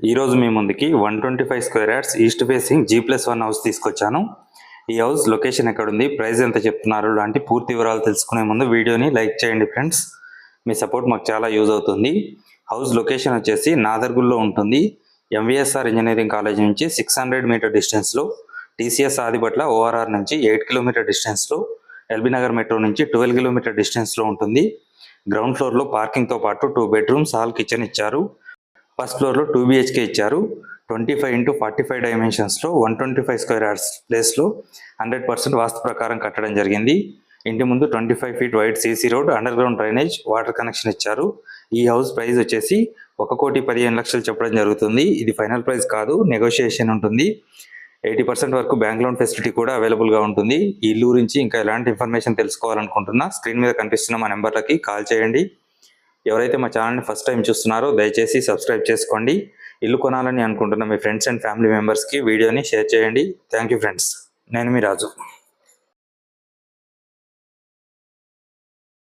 ఈ రోజు మీ ముందుకి 125 square yards east facing G+1 house తీసుకొచ్చాను. ఈ హౌస్ లొకేషన్ ఎక్కడ ఉంది, ప్రైస్ ఎంత చెప్తున్నారు లాంటి పూర్తి వివరాలు తెలుసుకునే ముందు వీడియోని లైక్ చేయండి ఫ్రెండ్స్. మీ సపోర్ట్ మాకు చాలా యూజ్ అవుతుంది. హౌస్ లొకేషన్ వచ్చేసి నాదర్గుల్లో ఉంటుంది. MVSR ఇంజనీరింగ్ కాలేజ్ నుంచి 600 మీటర్ డిస్టెన్స్లో, TCS ఆదిబట్ల ORR నుంచి 8 కిలోమీటర్ డిస్టెన్స్లో, ఎల్బీ నగర్ మెట్రో నుంచి 12 కిలోమీటర్ డిస్టెన్స్లో ఉంటుంది. గ్రౌండ్ ఫ్లోర్లో పార్కింగ్తో పాటు 2 బెడ్రూమ్స్, హాల్, కిచెన్ ఇచ్చారు. ఫస్ట్ ఫ్లోర్లో 2 BHK ఇచ్చారు. 25x45 డైమెన్షన్స్లో 125 స్క్వేర్ యార్డ్స్ ప్లేస్లో 100% వాస్తు ప్రకారం కట్టడం జరిగింది. ఇంటి ముందు 25 feet wide CC road, under ground drainage, water connection ఇచ్చారు. ఈ హౌస్ ప్రైస్ వచ్చేసి 1,15,00,000 చెప్పడం జరుగుతుంది. ఇది ఫైనల్ ప్రైస్ కాదు, నెగోషియేషన్ ఉంటుంది. 80% వరకు బ్యాంక్ లోన్ ఫెసిలిటీ కూడా అవైలబుల్గా ఉంటుంది. ఈ ఇల్లు గురించి ఇంకా ఎలాంటి ఇన్ఫర్మేషన్ తెలుసుకోవాలనుకుంటున్నా స్క్రీన్ మీద కనిపిస్తున్న మా నెంబర్లకి కాల్ చేయండి. ఎవరైతే మా ఛానల్ని ఫస్ట్ టైం చూస్తున్నారో దయచేసి సబ్స్క్రైబ్ చేసుకోండి. ఇల్లు కొనాలని అనుకుంటున్న మీ ఫ్రెండ్స్ అండ్ ఫ్యామిలీ మెంబర్స్కి వీడియోని షేర్ చేయండి. Thank you friends. నేను మీ రాజు.